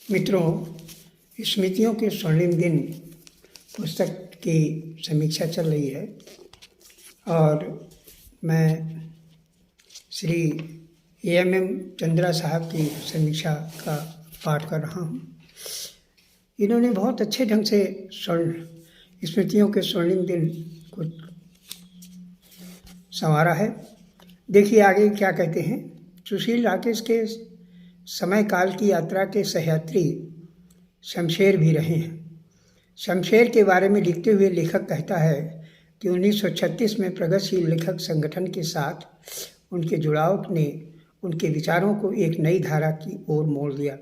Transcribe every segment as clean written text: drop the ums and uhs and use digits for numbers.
मित्रों, स्मृतियों के स्वर्णिम दिन पुस्तक की समीक्षा चल रही है और मैं श्री एएमएम चंद्रा साहब की समीक्षा का पाठ कर रहा हूँ। इन्होंने बहुत अच्छे ढंग से स्मृतियों के स्वर्णिम दिन को संवारा है। देखिए आगे क्या कहते हैं। सुशील राकेश के समय काल की यात्रा के सहयात्री शमशेर भी रहे हैं। शमशेर के बारे में लिखते हुए लेखक कहता है कि 1936 में प्रगतिशील लेखक संगठन के साथ उनके जुड़ाव ने उनके विचारों को एक नई धारा की ओर मोड़ दिया।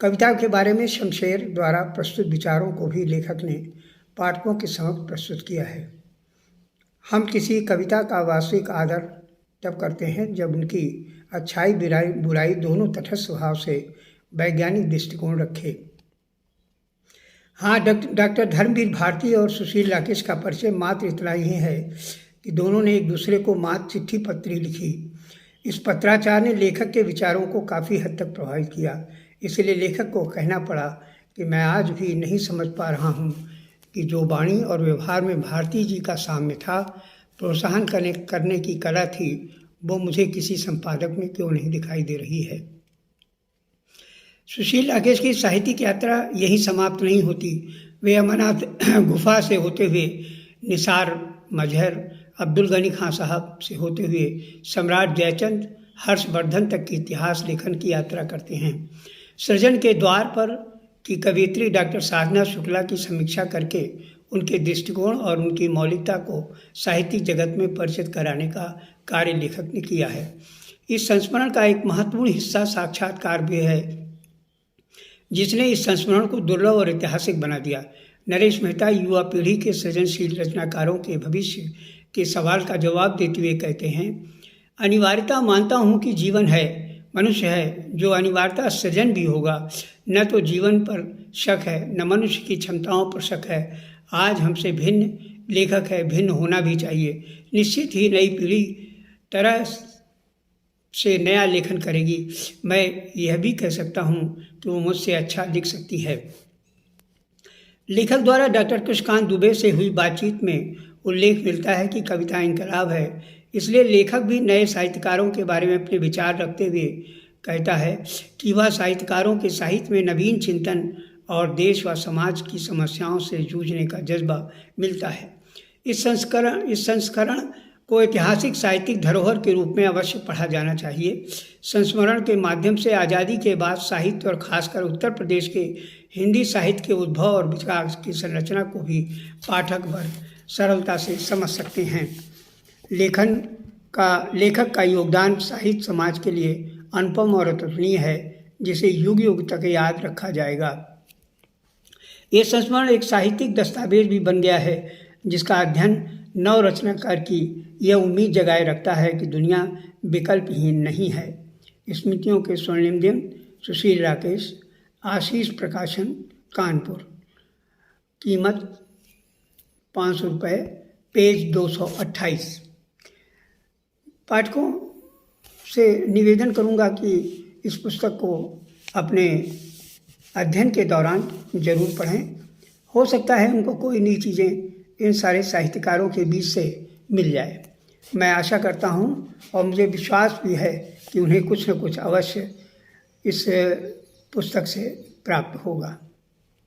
कविता के बारे में शमशेर द्वारा प्रस्तुत विचारों को भी लेखक ने पाठकों के समक्ष प्रस्तुत किया है। हम किसी कविता का वास्तविक आदर तब करते हैं जब उनकी अच्छाई बुराई दोनों तटस्थ भाव से वैज्ञानिक दृष्टिकोण रखे। हाँ, डॉक्टर धर्मवीर भारती और सुशील राकेश का परिचय मात्र इतना ही है कि दोनों ने एक दूसरे को मात्र चिट्ठी पत्री लिखी। इस पत्राचार ने लेखक के विचारों को काफ़ी हद तक प्रभावित किया। इसलिए लेखक को कहना पड़ा कि मैं आज भी नहीं समझ पा रहा हूँ कि जो वाणी और व्यवहार में भारती जी का साम्य था, प्रोत्साहन करने की कला थी, वो मुझे किसी संपादक में क्यों नहीं दिखाई दे रही है। सुशील राकेश की साहित्यिक यात्रा यही समाप्त नहीं होती। वे अमरनाथ गुफा से होते हुए निसार मजहर, अब्दुल गनी खां साहब से होते हुए सम्राट जयचंद, हर्षवर्धन तक की इतिहास लेखन की यात्रा करते हैं। सृजन के द्वार पर की कवियत्री डॉक्टर साधना शुक्ला की समीक्षा करके उनके दृष्टिकोण और उनकी मौलिकता को साहित्यिक जगत में परिचित कराने का कार्य लेखक ने किया है। इस संस्मरण का एक महत्वपूर्ण हिस्सा साक्षात्कार भी है, जिसने इस संस्मरण को दुर्लभ और ऐतिहासिक बना दिया। नरेश मेहता युवा पीढ़ी के सृजनशील रचनाकारों के भविष्य के सवाल का जवाब देते हुए कहते हैं, अनिवार्यता मानता हूँ कि जीवन है, मनुष्य है, जो अनिवार्यता सृजन भी होगा। न तो जीवन पर शक है, न मनुष्य की क्षमताओं पर शक है। आज हमसे भिन्न लेखक है, भिन्न होना भी चाहिए। निश्चित ही नई पीढ़ी तरह से नया लेखन करेगी। मैं यह भी कह सकता हूँ कि वो मुझसे अच्छा लिख सकती है। लेखक द्वारा डॉक्टर कृष्णकांत दुबे से हुई बातचीत में उल्लेख मिलता है कि कविता इनकलाब है। इसलिए लेखक भी नए साहित्यकारों के बारे में अपने विचार रखते हुए कहता है कि वह साहित्यकारों के साहित्य में नवीन चिंतन और देश व समाज की समस्याओं से जूझने का जज्बा मिलता है। इस संस्करण को ऐतिहासिक साहित्यिक धरोहर के रूप में अवश्य पढ़ा जाना चाहिए। संस्मरण के माध्यम से आज़ादी के बाद साहित्य और खासकर उत्तर प्रदेश के हिंदी साहित्य के उद्भव और विकास की संरचना को भी पाठक वर्ग सरलता से समझ सकते हैं। लेखक का योगदान साहित्य समाज के लिए अनुपम और अतुलनीय है, जिसे युग युग तक याद रखा जाएगा। ये संस्मरण एक साहित्यिक दस्तावेज भी बन गया है, जिसका अध्ययन नव रचनाकार की यह उम्मीद जगाए रखता है कि दुनिया विकल्पहीन नहीं है। स्मृतियों के स्वर्णिम दिन, सुशील राकेश, आशीष प्रकाशन, कानपुर। कीमत 500 रुपये, पेज 228। पाठकों से निवेदन करूंगा कि इस पुस्तक को अपने अध्ययन के दौरान जरूर पढ़ें। हो सकता है उनको कोई नई चीज़ें इन सारे साहित्यकारों के बीच से मिल जाए। मैं आशा करता हूँ और मुझे विश्वास भी है कि उन्हें कुछ न कुछ अवश्य इस पुस्तक से प्राप्त होगा।